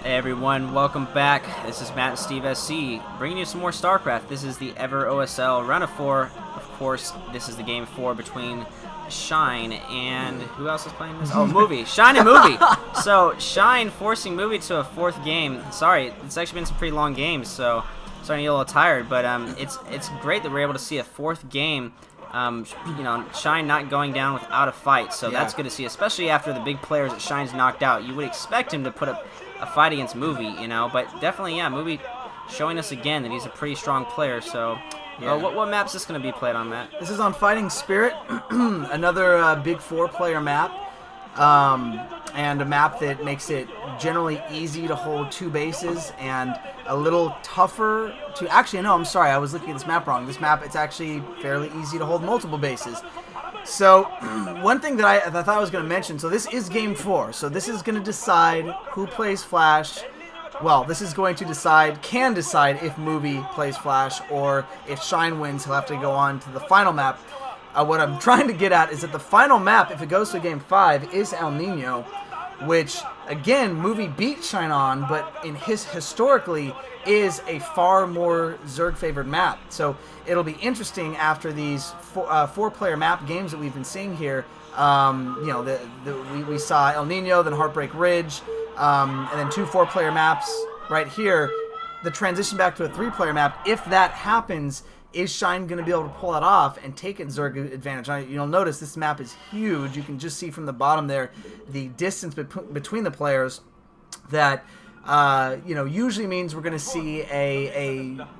Hey everyone, welcome back. This is Matt and Steve SC, bringing you some more StarCraft. This is the Ever OSL Run of 4. Of course, this is the game 4 between Shine and... who else is playing this? Oh, Movie. Shine and Movie. So, Shine forcing Movie to a 4th game. Sorry, it's actually been some pretty long games, so starting to get a little tired. But it's great that we're able to see a 4th game. Shine not going down without a fight, so that's good to see, especially after the big players that Shine's knocked out. You would expect him to put up a fight against Movie, but definitely, Movie showing us again that he's a pretty strong player. So, what map's this going to be played on, Matt? This is on Fighting Spirit, another big 4-player map, and a map that makes it generally easy to hold 2 bases and a little tougher to... Actually, no, I'm sorry, I was looking at this map wrong. This map, it's actually fairly easy to hold multiple bases. So, one thing that I thought I was going to mention, so this is Game 4, so this is going to decide who plays Flash. Well, this is going to can decide if Movie plays Flash, or if Shine wins, he'll have to go on to the final map. What I'm trying to get at is that the final map, if it goes to Game 5, is El Nino, which, again, Movie beat Shine on, but historically is a far more Zerg-favored map. So it'll be interesting after these 4-player map games that we've been seeing here. We saw El Nino, then Heartbreak Ridge, and then 2 4-player maps right here. The transition back to a 3-player map, if that happens, is Shine going to be able to pull it off and take it Zerg advantage? Now, you'll notice this map is huge. You can just see from the bottom there the distance between the players that... usually means we're going to see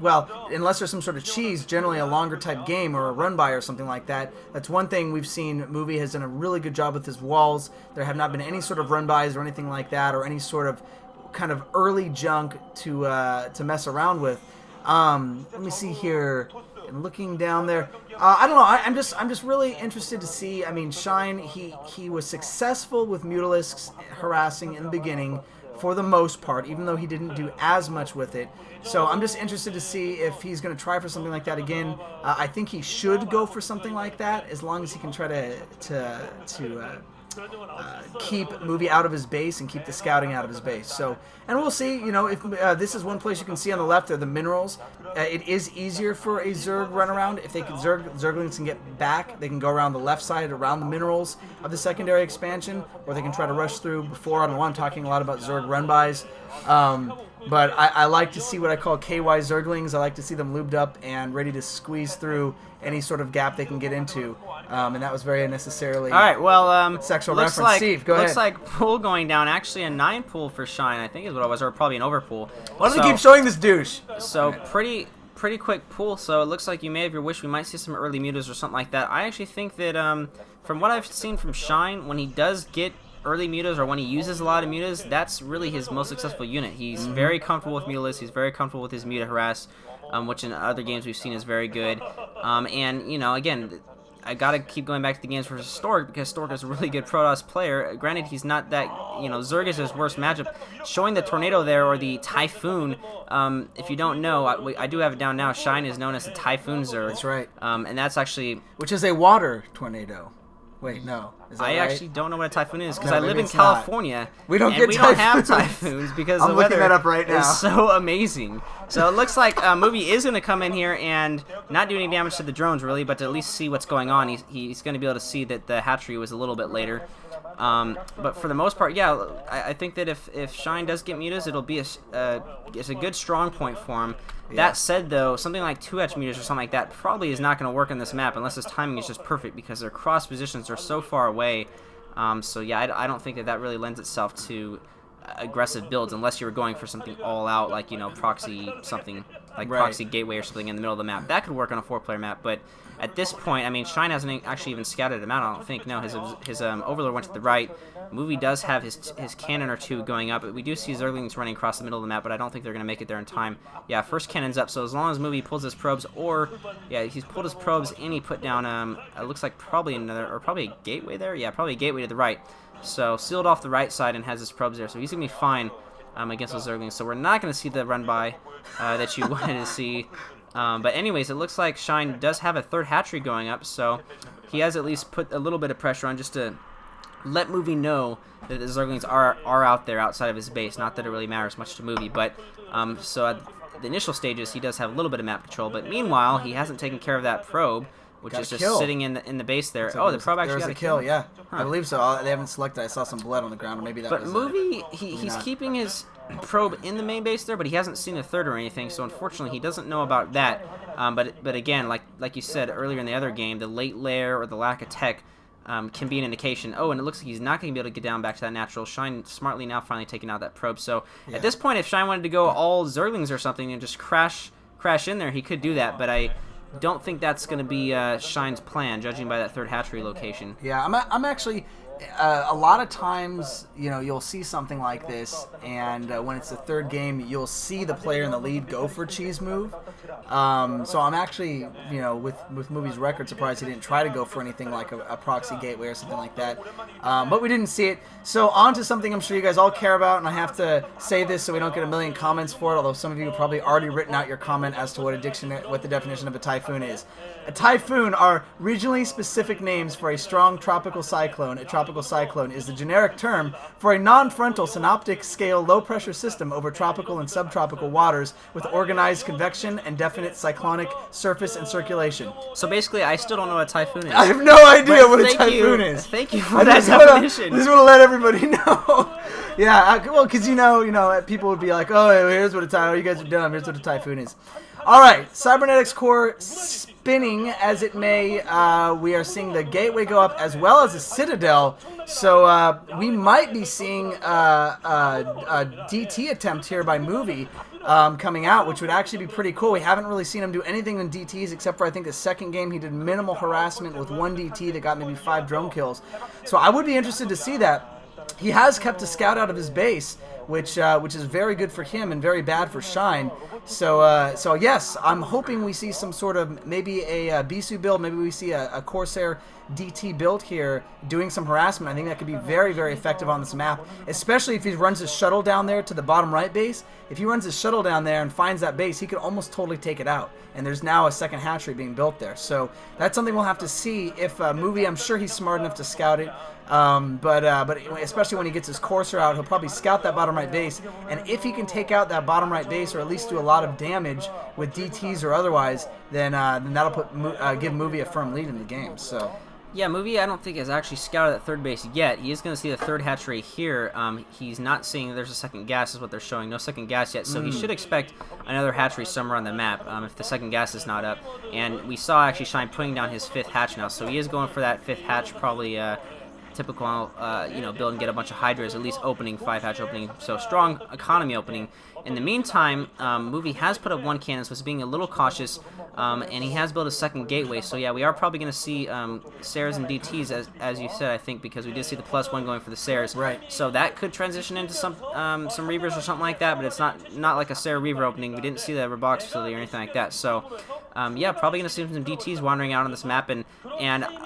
well, unless there's some sort of cheese, generally a longer type game or a run-by or something like that. That's one thing we've seen. Movie has done a really good job with his walls. There have not been any sort of run-bys or anything like that, or any sort of kind of early junk to mess around with. Let me see here. And looking down there, I don't know. I'm just really interested to see. I mean, Shine, he was successful with Mutalisks harassing in the beginning, for the most part, even though he didn't do as much with it. So I'm just interested to see if he's going to try for something like that again. I think he should go for something like that, as long as he can try to keep Movie out of his base and keep the scouting out of his base. So, and we'll see. If this is one place you can see on the left are the minerals. It is easier for a Zerg run around if they can. Zerglings can get back. They can go around the left side, around the minerals of the secondary expansion, or they can try to rush through before. I don't know. I'm talking a lot about Zerg run-bys. But I like to see what I call KY Zerglings. I like to see them lubed up and ready to squeeze through any sort of gap they can get into. And that was very unnecessarily sexual reference. Steve, go ahead. Looks like pool going down. Actually, a 9 pool for Shine, I think is what it was, or probably an overpool. Why do they keep showing this douche? So, pretty quick pool. So, it looks like you may have your wish. We might see some early mutas or something like that. I actually think that, from what I've seen from Shine, when he does get early mutas, or when he uses a lot of mutas, that's really his most successful unit. He's very comfortable with Mutalisks. He's very comfortable with his muta harass, which in other games we've seen is very good. Again, I gotta keep going back to the games for Stork, because Stork is a really good Protoss player. Granted, he's not that, Zerg is his worst matchup. Showing the Tornado there, or the Typhoon, if you don't know, I do have it down now, Shine is known as the Typhoon Zerg. That's right. And that's actually... which is a water tornado. Wait, no. Is that I right? actually don't know what a typhoon is, because I live in California. We don't don't have typhoons because I'm the looking weather that up right now. is so amazing. So it looks like Movie is going to come in here and not do any damage to the drones, really, but to at least see what's going on. He's going to be able to see that the hatchery was a little bit later. But for the most part, I think that if Shine does get mutas, it'll be it's a good strong point for him. Yeah. That said, though, something like 2H mutas or something like that probably is not going to work on this map unless his timing is just perfect, because their cross positions are so far away. I don't think that really lends itself to aggressive builds unless you're going for something all out, like proxy something like proxy gateway or something in the middle of the map. That could work on a 4-player map, but at this point, I mean, Shine hasn't actually even scouted him out, I don't think. No, his Overlord went to the right. Movie does have his cannon or 2 going up, but we do see Zerglings running across the middle of the map, but I don't think they're going to make it there in time. Yeah, first cannon's up, so as long as Movie pulls his probes, he's pulled his probes and he put down, it looks like probably a gateway there? Yeah, probably a gateway to the right. So, sealed off the right side and has his probes there, so he's going to be fine against those Zerglings. So we're not going to see the run-by that you wanted to see. But anyways, it looks like Shine does have a 3rd hatchery going up, so he has at least put a little bit of pressure on just to let Movie know that the Zerglings are out there outside of his base. Not that it really matters much to Movie, but so at the initial stages he does have a little bit of map control. But meanwhile, he hasn't taken care of that probe, which is just sitting in the base there. Oh, the probe actually got a kill. Yeah, I believe so. They haven't selected. I saw some blood on the ground, or maybe that was. But Movie, he's keeping his probe in the main base there, but he hasn't seen the third or anything. So unfortunately, he doesn't know about that. But again, like you said earlier in the other game, the late lair or the lack of tech can be an indication. Oh, and it looks like he's not going to be able to get down back to that natural. Shine smartly now finally taking out that probe. So at this point, if Shine wanted to go all Zerglings or something and just crash in there, he could do that. But I don't think that's going to be Shine's plan, judging by that third hatchery location. Yeah, I'm actually... a lot of times, you'll see something like this, and when it's the third game, you'll see the player in the lead go for a cheese move. So I'm actually, with Movie's record, surprised he didn't try to go for anything like a proxy gateway or something like that. But we didn't see it. So on to something I'm sure you guys all care about, and I have to say this so we don't get a million comments for it, although some of you have probably already written out your comment as to what the definition of a typhoon is. A typhoon are regionally specific names for a strong tropical cyclone. A tropical cyclone is the generic term for a non-frontal synoptic scale low-pressure system over tropical and subtropical waters with organized convection and definite cyclonic surface and circulation. So basically, I still don't know what a typhoon is. I have no idea what a typhoon is. Thank you for that definition. I just want to let everybody know. Yeah, well, because people would be like, oh, here's what a typhoon. Oh, you guys are dumb. Here's what a typhoon is. All right, Cybernetics core spinning as it may. We are seeing the gateway go up as well as the Citadel. So we might be seeing a DT attempt here by Movie coming out, which would actually be pretty cool. We haven't really seen him do anything in DTs except for, I think, the second game. He did minimal harassment with one DT that got maybe 5 drone kills. So I would be interested to see that. He has kept a scout out of his base, which is very good for him and very bad for Shine. So yes, I'm hoping we see some sort of maybe a Bisu build. Maybe we see a Corsair DT build here doing some harassment. I think that could be very, very effective on this map, especially if he runs his shuttle down there to the bottom right base. If he runs his shuttle down there and finds that base, he could almost totally take it out. And there's now a second hatchery being built there. So that's something we'll have to see if Movie, I'm sure he's smart enough to scout it. But especially when he gets his Corsair out, he'll probably scout that bottom right base. And if he can take out that bottom right base, or at least do a lot of damage with DTs or otherwise, then that'll give Movie a firm lead in the game. So. Yeah, Movie I don't think has actually scouted that third base yet. He is going to see the third hatchery here. He's not seeing there's a second gas is what they're showing. No second gas yet, so he should expect another hatchery somewhere on the map if the second gas is not up. And we saw actually Shine putting down his 5th hatch now, so he is going for that 5th hatch, probably typical, build and get a bunch of Hydras, at least opening, 5 hatch opening, so strong economy opening. In the meantime, Movie has put up 1 cannon, so he's being a little cautious, and he has built a second gateway, so yeah, we are probably going to see Sares and DTs, as you said, I think, because we did see the +1 going for the Sares. Right. So that could transition into some Reavers or something like that, but it's not like a Sare Reaver opening. We didn't see the robotics facility or anything like that, so yeah, probably going to see some DTs wandering out on this map, and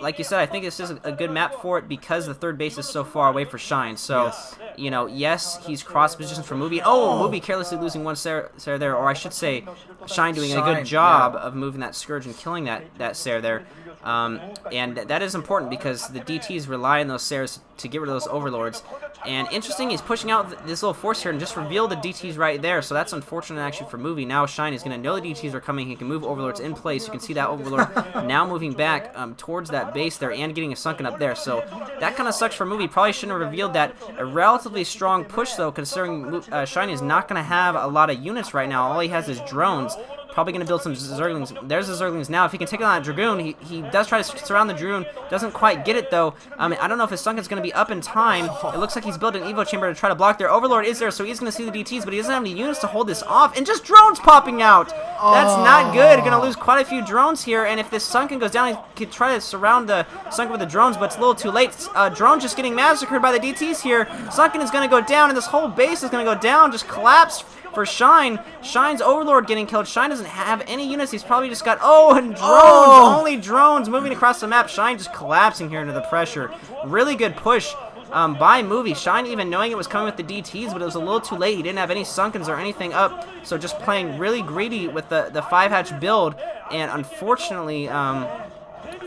like you said, I think this is a good map for it because the third base is so far away for Shine. So, yes, yes, he's cross positions for Movie. Oh, Movie carelessly losing 1 Sare there, or I should say, Shine doing a good job of moving that Scourge and killing that Sare there. And that is important because the DTs rely on those Sares to get rid of those Overlords. And interesting, he's pushing out this little force here and just revealed the DTs right there, so that's unfortunate actually for Movie. Now Shine is going to know the DTs are coming, he can move Overlords in place. You can see that Overlord now moving back towards that base there and getting a sunken up there, so that kind of sucks for Movie. Probably shouldn't have revealed that. A relatively strong push though, considering Shine is not going to have a lot of units right now. All he has is drones. Probably going to build some Zerglings. There's the Zerglings now. If he can take on that Dragoon, he does try to surround the Dragoon. Doesn't quite get it, though. I don't know if his Sunken's going to be up in time. It looks like he's building an Evo Chamber to try to block there. Overlord is there, so he's going to see the DTs, but he doesn't have any units to hold this off. And just drones popping out! That's not good. Going to lose quite a few drones here, and if this Sunken goes down, he could try to surround the Sunken with the drones, but it's a little too late. Drone just getting massacred by the DTs here. Sunken is going to go down, and this whole base is going to go down, just collapse for Shine. Shine's Overlord getting killed. Shine doesn't have any units. He's probably just got, and drones! Only drones moving across the map. Shine just collapsing here into the pressure. Really good push by Movie. Shine even knowing it was coming with the DTs, but it was a little too late. He didn't have any Sunkens or anything up, so just playing really greedy with the 5 hatch build, and unfortunately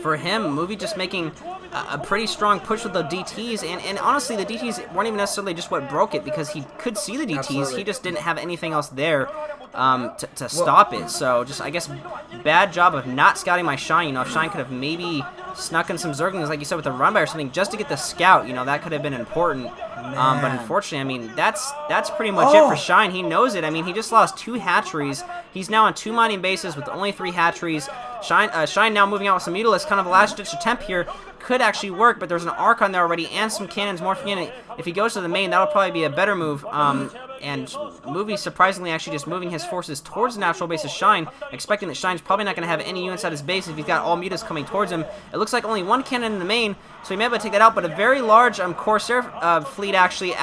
for him, Movie just making a pretty strong push with the DTs, and honestly, the DTs weren't even necessarily just what broke it, because he could see the DTs. Absolutely. He just didn't have anything else there to stop it. So just, I guess, bad job of not scouting my Shine. You know, if Shine could have maybe snuck in some Zerglings, like you said, with a run by or something, just to get the scout, you know, that could have been important. But unfortunately, I mean, that's pretty much it for Shine. He knows it. I mean, he just lost 2 hatcheries. He's now on 2 mining bases with only 3 hatcheries. Shine now moving out with some Mutalisk, kind of a last-ditch attempt here. Could actually work, but there's an Archon there already and some cannons morphing in. If he goes to the main, that'll probably be a better move. And Movie surprisingly actually just moving his forces towards the natural base of Shine, expecting that Shine's probably not going to have any units at his base if he's got all mutas coming towards him. It looks like only 1 cannon in the main, so he may be able to take that out, but a very large Corsair fleet actually